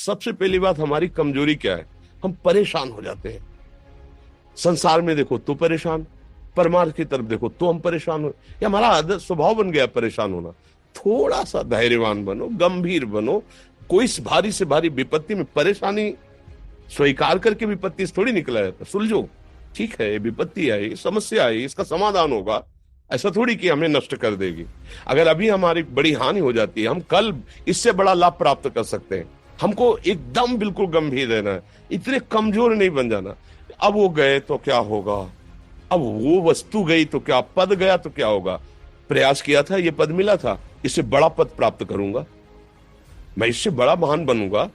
सबसे पहली बात, हमारी कमजोरी क्या है? हम परेशान हो जाते हैं। संसार में देखो तो परेशान, परमार्थ की तरफ देखो तो हम परेशान हो। ये हमारा आदत स्वभाव बन गया परेशान होना। थोड़ा सा धैर्यवान बनो, गंभीर बनो। कोई इस भारी से भारी विपत्ति में परेशानी स्वीकार करके विपत्ति से थोड़ी निकला जाता। सुलझो, ठीक है, विपत्ति आई, समस्या आई, इसका समाधान होगा। ऐसा थोड़ी कि हमें नष्ट कर देगी। अगर अभी हमारी बड़ी हानि हो जाती है, हम कल इससे बड़ा लाभ प्राप्त कर सकते हैं। हमको एकदम बिल्कुल गंभीर रहना है, इतने कमजोर नहीं बन जाना। अब वो गए तो क्या होगा, अब वो वस्तु गई तो क्या, पद गया तो क्या होगा। प्रयास किया था, ये पद मिला था, इससे बड़ा पद प्राप्त करूंगा, मैं इससे बड़ा महान बनूंगा।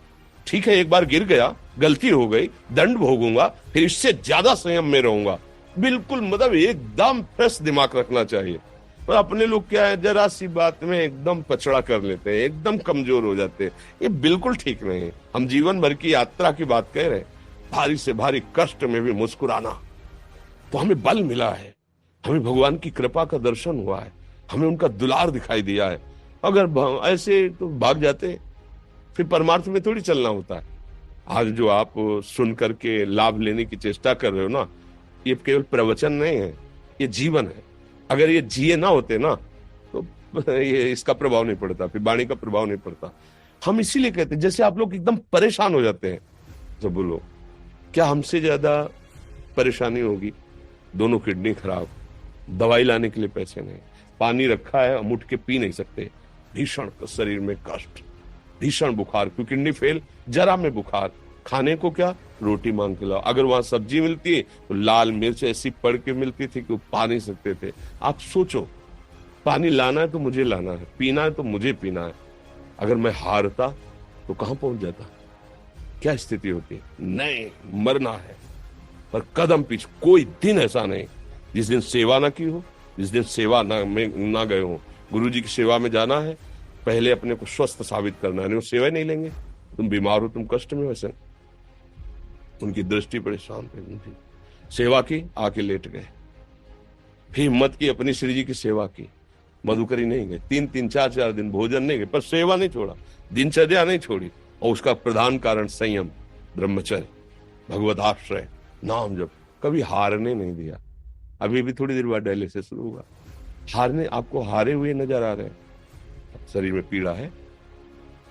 ठीक है, एक बार गिर गया, गलती हो गई, दंड भोगूंगा, फिर इससे ज्यादा संयम में रहूंगा। बिल्कुल मतलब एकदम फ्रेश दिमाग रखना चाहिए। पर अपने लोग क्या है, जरा सी बात में एकदम पचड़ा कर लेते हैं, एकदम कमजोर हो जाते हैं। ये बिल्कुल ठीक नहीं है। हम जीवन भर की यात्रा की बात कह रहे हैं, भारी से भारी कष्ट में भी मुस्कुराना, तो हमें बल मिला है, हमें भगवान की कृपा का दर्शन हुआ है, हमें उनका दुलार दिखाई दिया है। अगर ऐसे तो भाग जाते, फिर परमार्थ में थोड़ी चलना होता है। आज जो आप सुन करके लाभ लेने की चेष्टा कर रहे हो ना, ये केवल प्रवचन नहीं है, ये जीवन है। अगर ये जिए ना होते ना, तो ये इसका प्रभाव नहीं पड़ता, फिर वाणी का प्रभाव नहीं पड़ता। हम इसीलिए कहते हैं, जैसे आप लोग एकदम परेशान हो जाते हैं, तो बोलो क्या हमसे ज्यादा परेशानी होगी? दोनों किडनी खराब, दवाई लाने के लिए पैसे नहीं, पानी रखा है हम उठ के पी नहीं सकते, भीषण शरीर में कष्ट, भीषण बुखार, क्योंकि किडनी फेल, जरा में बुखार, खाने को क्या, रोटी मांग के लाओ। अगर वहां सब्जी मिलती है तो लाल मिर्च ऐसी पड़ के मिलती थी कि वो पा नहीं सकते थे। आप सोचो, पानी लाना है तो मुझे लाना है, पीना है तो मुझे पीना है। अगर मैं हारता तो कहां पहुंच जाता, क्या स्थिति होती? नहीं, मरना है। पर कदम पीछे, कोई दिन ऐसा नहीं जिस दिन सेवा ना की हो, जिस दिन सेवा ना गए हो। गुरु जी की सेवा में जाना है, पहले अपने को स्वस्थ साबित करना है, नहीं वो सेवा नहीं लेंगे। तुम बीमार हो, तुम कष्ट में, वैसे उनकी दृष्टि बड़ी शांत है। उनकी सेवा की, आके लेट गए, फिर हिम्मत की, अपनी श्री जी की सेवा की। मधुकरी नहीं गए, 3-3 4-4 दिन भोजन नहीं गए, पर सेवा नहीं छोड़ा, दिनचर्या नहीं छोड़ी। और उसका प्रधान कारण संयम, ब्रह्मचर्य, भगवत आश्रय, नाम जप, कभी हारने नहीं दिया। अभी भी थोड़ी देर बाद डायलिसिस शुरू हुआ। हारने, आपको हारे हुए नजर आ रहे हैं? शरीर में पीड़ा है,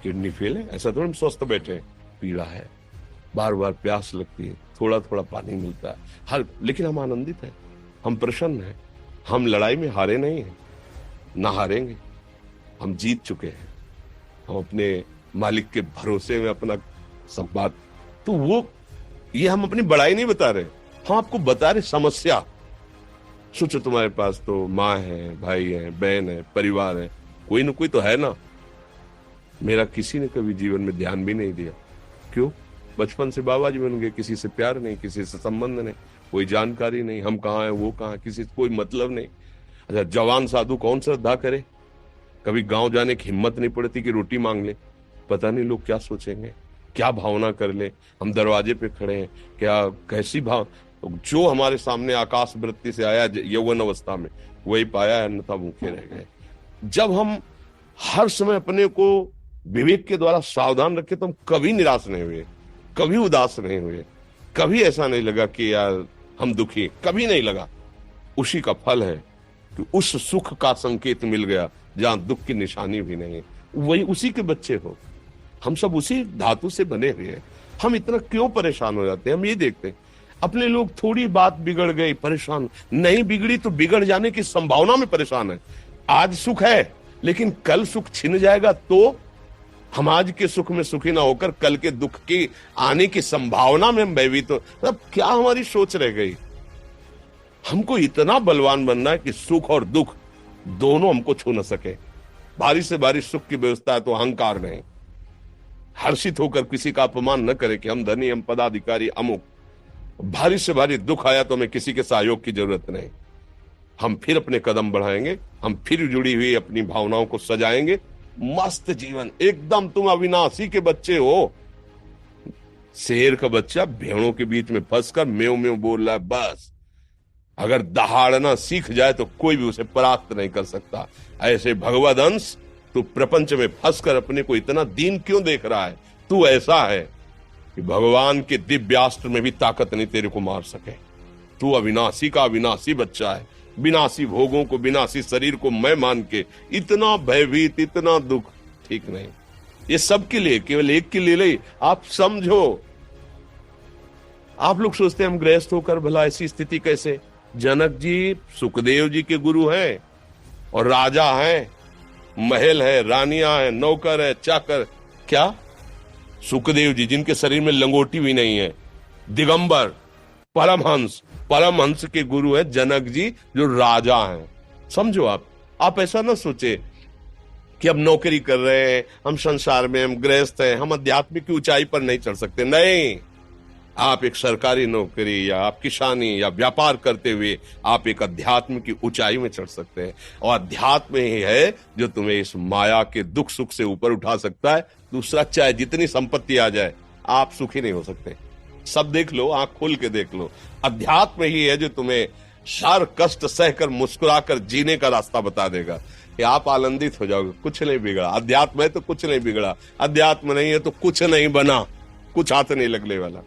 किडनी फेल है, ऐसा थोड़ा हम स्वस्थ बैठे हैं। पीड़ा है, बार बार प्यास लगती है, थोड़ा थोड़ा पानी मिलता है हर, लेकिन हम आनंदित हैं, हम प्रसन्न हैं। हम लड़ाई में हारे नहीं हैं, ना हारेंगे। हम जीत चुके हैं, हम अपने मालिक के भरोसे में अपना सब बात। तो वो, ये हम अपनी बड़ाई नहीं बता रहे, हम आपको बता रहे समस्या। सोचो, तुम्हारे पास तो माँ है, भाई है, बहन है, परिवार है, कोई ना कोई तो है ना। मेरा किसी ने कभी जीवन में ध्यान भी नहीं दिया। क्यों? बचपन से बाबा जी बन गए, किसी से प्यार नहीं, किसी से संबंध नहीं, कोई जानकारी नहीं, हम कहाँ हैं, वो कहाँ, किसी से कोई मतलब नहीं। अच्छा, जवान साधु कौन श्रद्धा करे? कभी गांव जाने की हिम्मत नहीं पड़ती कि रोटी मांग ले। पता नहीं लोग क्या सोचेंगे, क्या भावना कर ले। हम दरवाजे पे खड़े हैं, क्या कैसी भाव, जो हमारे सामने आकाश वृत्ति से आया यौवन अवस्था में, वही पाया, अन्यथा भूखे रह गए। जब हम हर समय अपने को विवेक के द्वारा सावधान रखे, तो हम कभी निराश नहीं हुए, कभी उदास नहीं हुए, कभी ऐसा नहीं लगा कि यार हम दुखी, कभी नहीं लगा। उसी का फल है कि उस सुख का संकेत मिल गया जहां दुख की निशानी भी नहीं है। वही उसी के बच्चे हो, हम सब उसी धातु से बने हुए हैं। हम इतना क्यों परेशान हो जाते हैं? हम ये देखते हैं, अपने लोग थोड़ी बात बिगड़ गई परेशान, नहीं बिगड़ी तो बिगड़ जाने की संभावना में परेशान है। आज सुख है, लेकिन कल सुख छिन जाएगा, तो हम आज के सुख में सुखी ना होकर कल के दुख की आने की संभावना में हम भयभीत तो मतलब क्या हमारी सोच रह गई? हमको इतना बलवान बनना है कि सुख और दुख दोनों हमको छू न सके। भारी से भारी सुख की व्यवस्था है तो अहंकार नहीं, हर्षित होकर किसी का अपमान न करे कि हम धनी, हम पदाधिकारी, अमुक। भारी से भारी दुख आया तो हमें किसी के सहयोग की जरूरत नहीं। हम फिर अपने कदम बढ़ाएंगे, हम फिर जुड़ी हुई अपनी भावनाओं को सजाएंगे। मस्त जीवन एकदम। तुम अविनाशी के बच्चे हो। शेर का बच्चा भेड़ों के बीच में फंसकर म्यों म्यों बोल रहा है, बस अगर दहाड़ना सीख जाए तो कोई भी उसे परास्त नहीं कर सकता। ऐसे भगवद अंश, तू प्रपंच में फंसकर अपने को इतना दीन क्यों देख रहा है? तू ऐसा है कि भगवान के दिव्यास्त्र में भी ताकत नहीं तेरे को मार सके। तू अविनाशी का अविनाशी बच्चा है। विनाशी भोगों को, विनाशी शरीर को मैं मान के इतना भयभीत, इतना दुख ठीक नहीं। ये सबके लिए, केवल एक के लिए नहीं। आप समझो, आप लोग सोचते हैं हम गृहस्थ होकर भला ऐसी स्थिति कैसे। जनक जी सुखदेव जी के गुरु हैं और राजा हैं, महल है, रानियां हैं, नौकर है, चाकर। क्या सुखदेव जी जिनके शरीर में लंगोटी भी नहीं है, दिगंबर, परमहंस, परमहंस के गुरु है जनक जी जो राजा हैं। समझो, आप ऐसा ना सोचे कि हम नौकरी कर रहे हैं, हम संसार में, हम गृहस्थ हैं, हम आध्यात्मिक की ऊंचाई पर नहीं चढ़ सकते। नहीं, आप एक सरकारी नौकरी या आप किसानी या व्यापार करते हुए आप एक अध्यात्म की ऊंचाई में चढ़ सकते हैं। और अध्यात्म ही है जो तुम्हें इस माया के दुख सुख से ऊपर उठा सकता है। दूसरा, चाहे जितनी संपत्ति आ जाए, आप सुखी नहीं हो सकते। सब देख लो, आंख खोल के देख लो। अध्यात्म ही है जो तुम्हें हर कष्ट सहकर मुस्कुराकर जीने का रास्ता बता देगा कि आप आनंदित हो जाओगे। कुछ नहीं बिगड़ा। अध्यात्म है तो कुछ नहीं बिगड़ा, अध्यात्म नहीं है तो कुछ नहीं बना, कुछ हाथ नहीं लगने वाला।